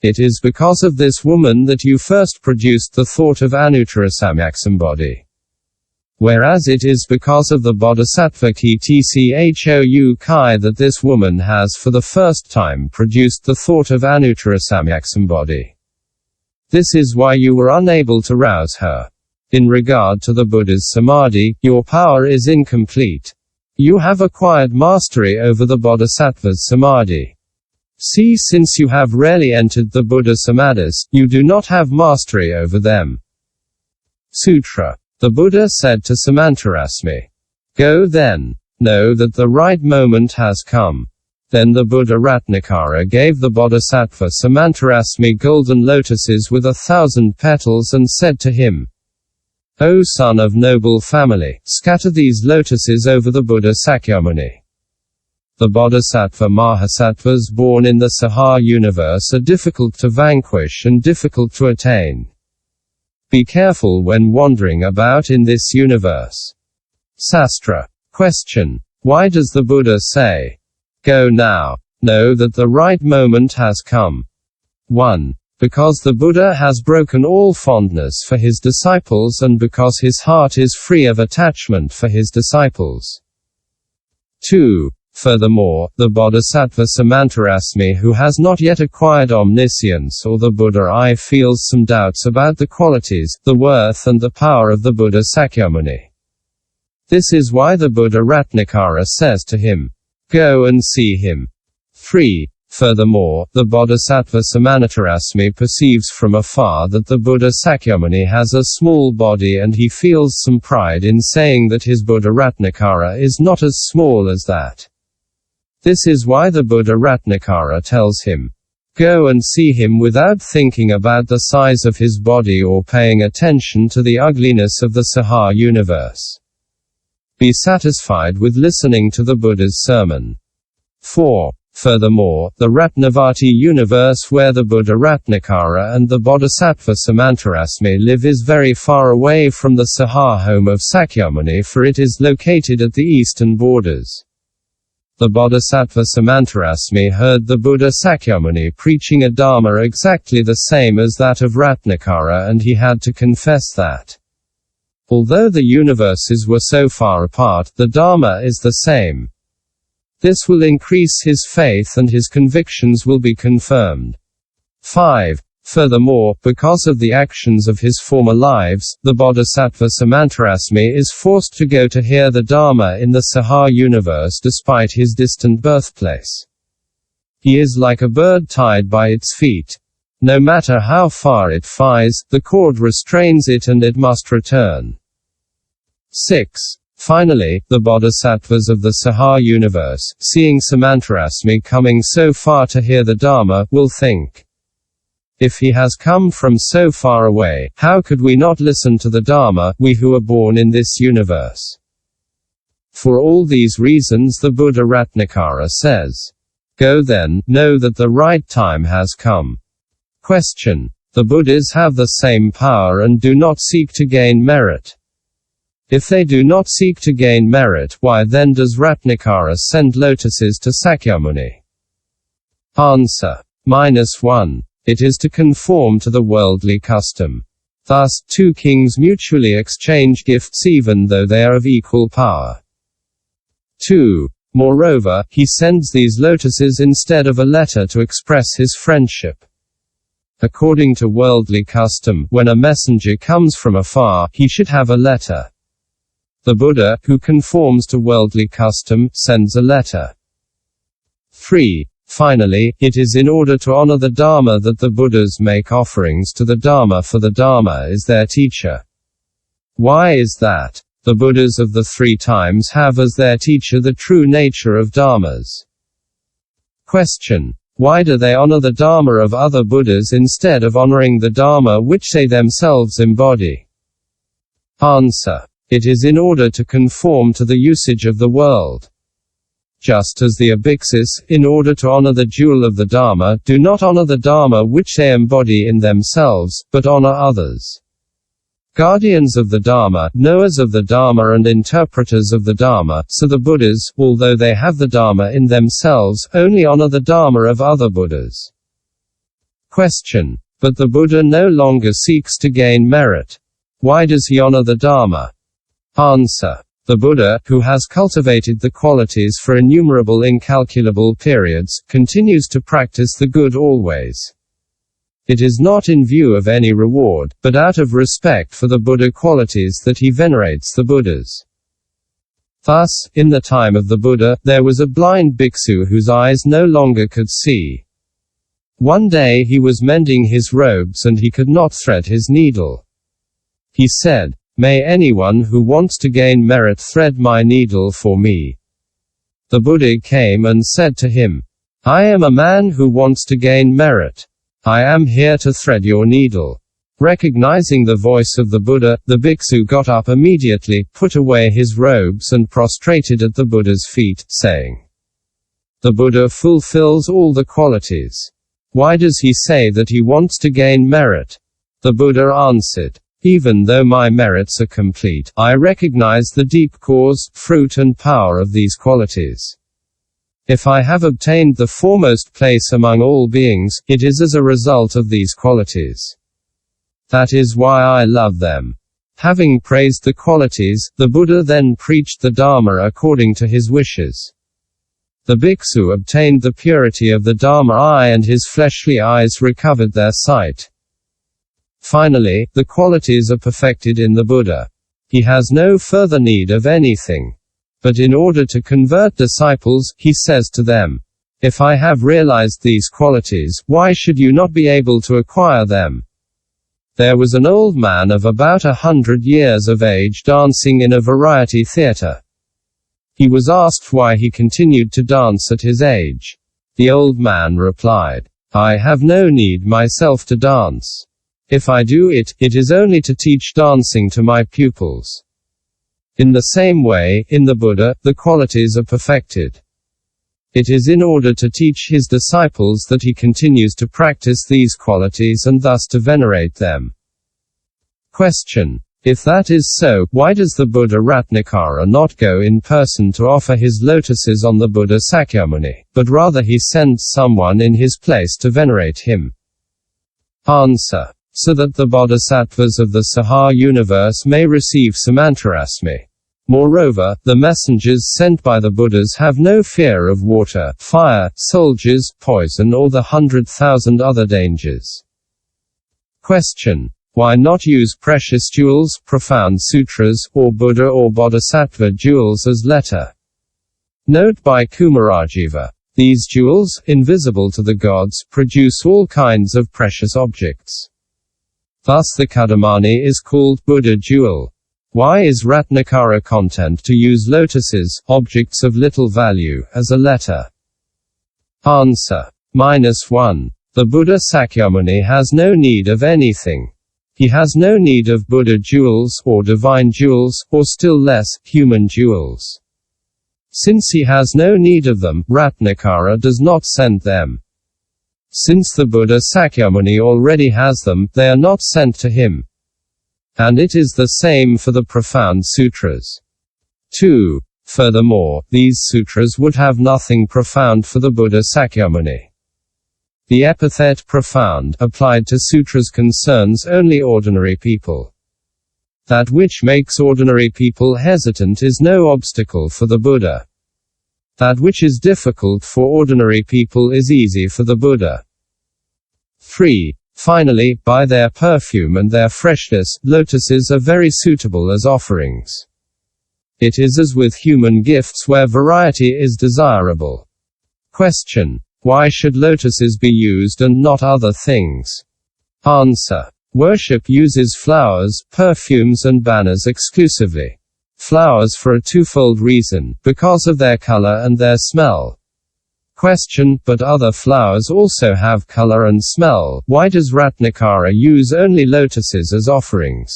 It is because of this woman that you first produced the thought of anuttarasambodhi. Whereas it is because of the bodhisattva ctice kai that this woman has for the first time produced the thought of anuttarasambodhi. This is why you were unable to rouse her. In regard to the Buddha's samadhi, your power is incomplete. You have acquired mastery over the bodhisattva's samadhi. See, since you have rarely entered the Buddha samadhis, you do not have mastery over them. Sutra. The Buddha said to Samantarasmi, "Go then. Know that the right moment has come." Then the Buddha Ratnakara gave the bodhisattva Samantarasmi golden lotuses with 1,000 petals and said to him, "O son of noble family, scatter these lotuses over the Buddha Sakyamuni." The bodhisattva mahasattvas born in the saha universe are difficult to vanquish and difficult to attain. Be careful when wandering about in this universe. Sastra. Question. Why does the Buddha say, "Go now. Know that the right moment has come"? 1. Because the Buddha has broken all fondness for his disciples and because his heart is free of attachment for his disciples. 2. Furthermore, the bodhisattva Samantarasmi who has not yet acquired omniscience or the Buddha I feels some doubts about the qualities, the worth and the power of the Buddha Sakyamuni. This is why the Buddha Ratnakara says to him, "Go and see him." 3. Furthermore, the bodhisattva Samantarasmi perceives from afar that the Buddha Sakyamuni has a small body and he feels some pride in saying that his Buddha Ratnakara is not as small as that. This is why the Buddha Ratnakara tells him, "Go and see him," without thinking about the size of his body or paying attention to the ugliness of the saha universe. Be satisfied with listening to the Buddha's sermon. 4. Furthermore, the Ratnavati universe where the Buddha Ratnakara and the bodhisattva Samantarasmi live is very far away from the saha home of Sakyamuni, for it is located at the eastern borders. The bodhisattva Samantarasmi heard the Buddha Sakyamuni preaching a dharma exactly the same as that of Ratnakara, and he had to confess that, although the universes were so far apart, the dharma is the same. This will increase his faith and his convictions will be confirmed. 5. Furthermore, because of the actions of his former lives, the bodhisattva Samantarasmi is forced to go to hear the Dharma in the saha universe despite his distant birthplace. He is like a bird tied by its feet. No matter how far it flies, the cord restrains it and it must return. 6. Finally, the bodhisattvas of the saha universe, seeing Samantarasmi coming so far to hear the Dharma, will think, "If he has come from so far away, how could we not listen to the Dharma, we who are born in this universe?" For all these reasons the Buddha Ratnakara says, "Go then, know that the right time has come." Question. The Buddhas have the same power and do not seek to gain merit. If they do not seek to gain merit, why then does Ratnakara send lotuses to Sakyamuni? Answer. -1. It is to conform to the worldly custom. Thus, two kings mutually exchange gifts even though they are of equal power. 2. Moreover, he sends these lotuses instead of a letter to express his friendship. According to worldly custom, when a messenger comes from afar, he should have a letter. The Buddha, who conforms to worldly custom, sends a letter. 3. Finally, it is in order to honor the Dharma that the Buddhas make offerings to the Dharma, for the Dharma is their teacher. Why is that? The Buddhas of the three times have as their teacher the true nature of Dharmas. Question. Why do they honor the Dharma of other Buddhas instead of honoring the Dharma which they themselves embody? Answer. It is in order to conform to the usage of the world. Just as the abhiksus, in order to honor the jewel of the Dharma, do not honor the Dharma which they embody in themselves, but honor others. Guardians of the Dharma, knowers of the Dharma and interpreters of the Dharma, so the Buddhas, although they have the Dharma in themselves, only honor the Dharma of other Buddhas. Question. But the Buddha no longer seeks to gain merit. Why does he honor the Dharma? Answer. The Buddha, who has cultivated the qualities for innumerable incalculable periods, continues to practice the good always. It is not in view of any reward, but out of respect for the Buddha qualities that he venerates the Buddhas. Thus, in the time of the Buddha, there was a blind bhikksu whose eyes no longer could see. One day he was mending his robes and he could not thread his needle. He said, "May anyone who wants to gain merit thread my needle for me." The Buddha came and said to him, "I am a man who wants to gain merit. I am here to thread your needle." Recognizing the voice of the Buddha, the bhikksu got up immediately, put away his robes and prostrated at the Buddha's feet, saying, "The Buddha fulfills all the qualities. Why does he say that he wants to gain merit?" The Buddha answered, "Even though my merits are complete, I recognize the deep cause, fruit and power of these qualities. If I have obtained the foremost place among all beings, it is as a result of these qualities. That is why I love them." Having praised the qualities, the Buddha then preached the Dharma according to his wishes. The bhikksu obtained the purity of the Dharma eye and his fleshly eyes recovered their sight. Finally, the qualities are perfected in the Buddha. He has no further need of anything. But in order to convert disciples, he says to them, "If I have realized these qualities, why should you not be able to acquire them?" There was an old man of about 100 years of age dancing in a variety theater. He was asked why he continued to dance at his age. The old man replied, "I have no need myself to dance. If I do it, it is only to teach dancing to my pupils." In the same way, in the Buddha, the qualities are perfected. It is in order to teach his disciples that he continues to practice these qualities and thus to venerate them. Question. If that is so, why does the Buddha Ratnakara not go in person to offer his lotuses on the Buddha Sakyamuni, but rather he sends someone in his place to venerate him? Answer. So that the bodhisattvas of the saha universe may receive samantarasmi. Moreover, the messengers sent by the Buddhas have no fear of water, fire, soldiers, poison or the 100,000 other dangers. Question. Why not use precious jewels, profound sutras, or Buddha or bodhisattva jewels as letter? Note by Kumarajiva. These jewels, invisible to the gods, produce all kinds of precious objects. Thus the cudamani is called Buddha jewel. Why is ratnakara content to use lotuses, objects of little value, as a letter? Answer. -1. The Buddha Sakyamuni has no need of anything. He has no need of Buddha jewels, or divine jewels, or still less, human jewels. Since he has no need of them, ratnakara does not send them. Since the Buddha Sakyamuni already has them, they are not sent to him. And it is the same for the profound sutras. 2. Furthermore, these sutras would have nothing profound for the Buddha Sakyamuni. The epithet profound, applied to sutras concerns only ordinary people. That which makes ordinary people hesitant is no obstacle for the Buddha. That which is difficult for ordinary people is easy for the Buddha. 3. Finally, by their perfume and their freshness, lotuses are very suitable as offerings. It is as with human gifts where variety is desirable. Question. Why should lotuses be used and not other things? Answer. Worship uses flowers, perfumes and banners exclusively. Flowers for a twofold reason, because of their color and their smell. Question. But other flowers also have color and smell, why does Ratnakara use only lotuses as offerings?